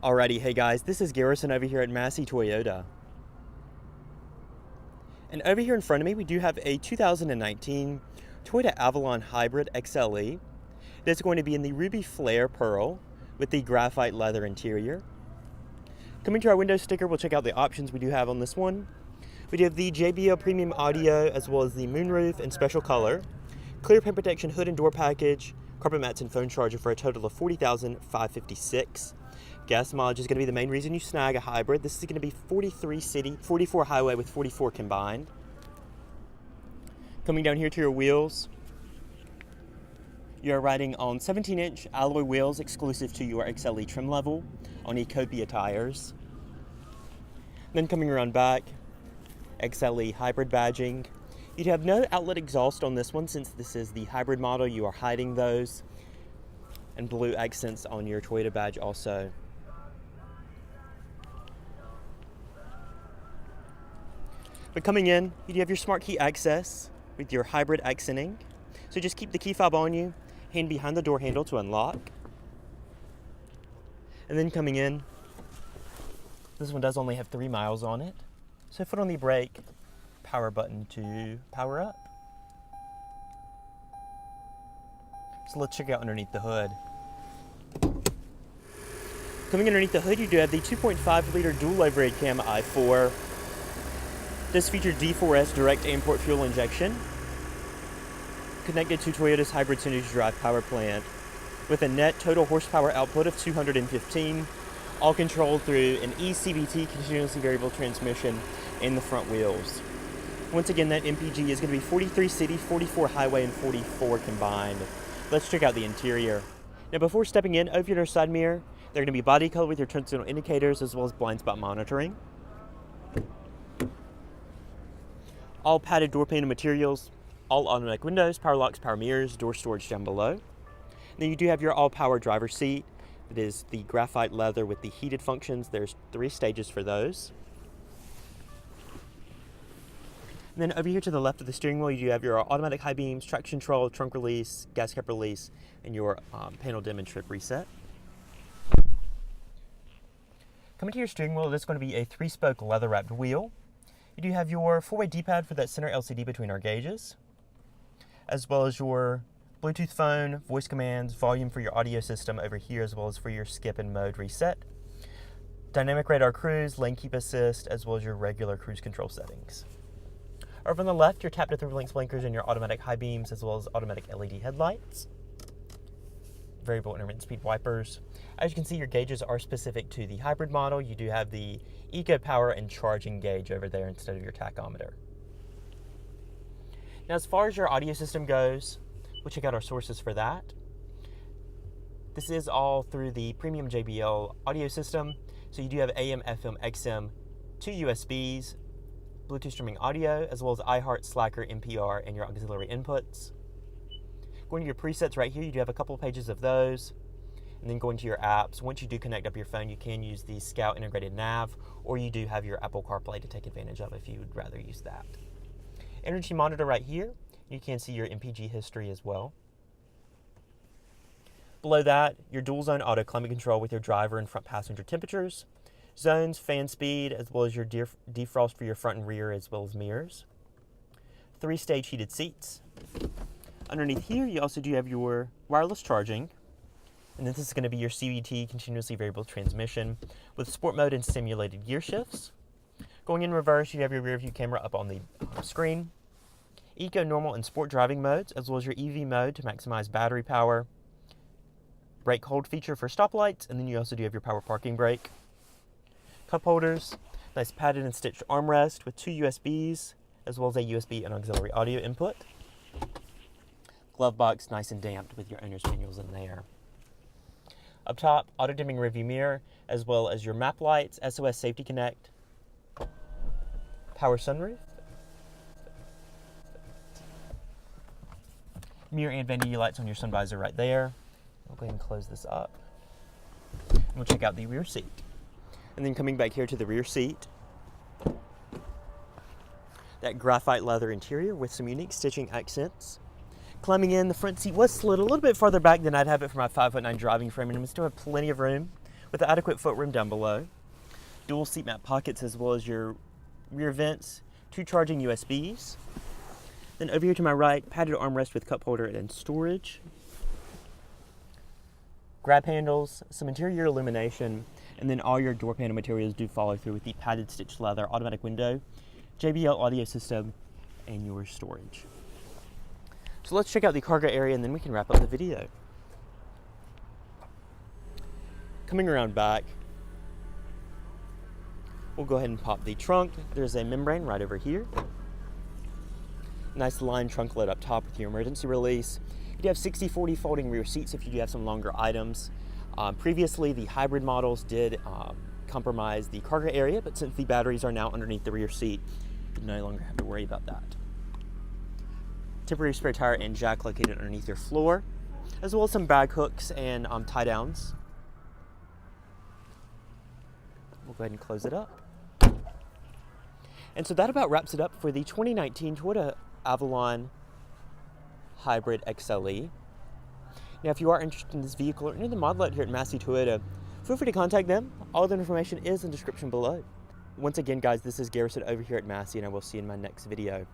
Alrighty, hey guys, this is Garrison over here at Massey Toyota. And over here in front of me, we do have a 2019 Toyota Avalon Hybrid XLE. That's going to be in the Ruby Flare Pearl with the graphite leather interior. Coming to our window sticker, we'll check out the options we do have on this one. We do have the JBL Premium Audio, as well as the moonroof in special color, clear paint protection hood and door package, carpet mats and phone charger for a total of $40,556. Gas mileage is going to be the main reason you snag a hybrid. This is going to be 43 city, 44 highway with 44 combined. Coming down here to your wheels, you are riding on 17-inch alloy wheels exclusive to your XLE trim level on Ecopia tires. Then coming around back, XLE hybrid badging. You'd have no outlet exhaust on this one since this is the hybrid model. You are hiding those. And blue accents on your Toyota badge also. But coming in, you do have your smart key access with your hybrid accenting. So just keep the key fob on you, hand behind the door handle to unlock. And then coming in, this one does only have 3 miles on it. So foot on the brake, power button to power up. So let's check out underneath the hood. Coming underneath the hood, you do have the 2.5 liter dual overhead cam i4. This features D4S direct import fuel injection, connected to Toyota's hybrid synergy drive power plant, with a net total horsepower output of 215, all controlled through an eCVT continuously variable transmission in the front wheels. Once again, that MPG is going to be 43 city, 44 highway, and 44 combined. Let's check out the interior. Now before stepping in, over your side mirror, they're going to be body color with your turn signal indicators as well as blind spot monitoring. All padded door panel materials, all automatic windows, power locks, power mirrors, door storage down below. Then you do have your all-power driver's seat. It is the graphite leather with the heated functions. There's 3 stages for those. And then over here to the left of the steering wheel, you do have your automatic high beams, traction control, trunk release, gas cap release, and your panel dim and trip reset. Coming to your steering wheel, this is going to be a 3-spoke leather-wrapped wheel. You do have your 4-way D-pad for that center LCD between our gauges, as well as your Bluetooth phone, voice commands, volume for your audio system over here, as well as for your skip and mode reset. Dynamic radar cruise, lane keep assist, as well as your regular cruise control settings. Over on the left, your tap to 3 links blinkers and your automatic high beams, as well as automatic LED headlights. Variable intermittent speed wipers. As you can see, your gauges are specific to the hybrid model. You do have the eco power and charging gauge over there instead of your tachometer. Now, as far as your audio system goes, we'll check out our sources for that. This is all through the premium JBL audio system. So you do have AM, FM, XM, 2 USBs, Bluetooth streaming audio, as well as iHeart, Slacker, NPR, and your auxiliary inputs. Going to your presets right here, you do have a couple pages of those. And then going to your apps, once you do connect up your phone, you can use the Scout integrated nav, or you do have your Apple CarPlay to take advantage of if you would rather use that. Energy monitor right here, you can see your MPG history as well. Below that, your dual zone auto climate control with your driver and front passenger temperatures, zones, fan speed, as well as your defrost for your front and rear, as well as mirrors. 3-stage heated seats. Underneath here, you also do have your wireless charging. And this is going to be your CVT, continuously variable transmission, with sport mode and simulated gear shifts. Going in reverse, you have your rear view camera up on the screen. Eco, normal, and sport driving modes, as well as your EV mode to maximize battery power. Brake hold feature for stoplights, and then you also do have your power parking brake. Cup holders, nice padded and stitched armrest with 2 USBs, as well as a USB and auxiliary audio input. Glove box, nice and damped with your owner's manuals in there. Up top, auto dimming rearview mirror, as well as your map lights, SOS Safety Connect, power sunroof, mirror and vanity lights on your sun visor right there. I'll go ahead and close this up. And we'll check out the rear seat. And then coming back here to the rear seat, that graphite leather interior with some unique stitching accents. Climbing in, the front seat was slid a little bit farther back than I'd have it for my 5'9" driving frame, and we still have plenty of room with adequate footroom down below, dual seat mat pockets as well as your rear vents, 2 charging USBs. Then over here to my right, padded armrest with cup holder and storage. Grab handles, some interior illumination, and then all your door panel materials do follow through with the padded stitched leather automatic window, JBL audio system, and your storage. So let's check out the cargo area and then we can wrap up the video. Coming around back, we'll go ahead and pop the trunk. There's a membrane right over here. Nice lined trunk lid up top with your emergency release. You do have 60/40 folding rear seats if you do have some longer items. Previously, the hybrid models did compromise the cargo area, but since the batteries are now underneath the rear seat, you no longer have to worry about that. Temporary spare tire and jack located underneath your floor, as well as some bag hooks and tie downs. We'll go ahead and close it up. And so that about wraps it up for the 2019 Toyota Avalon Hybrid XLE. Now, if you are interested in this vehicle or any of the model out here at Massey Toyota, feel free to contact them. All the information is in the description below. Once again, guys, this is Garrison over here at Massey, and I will see you in my next video.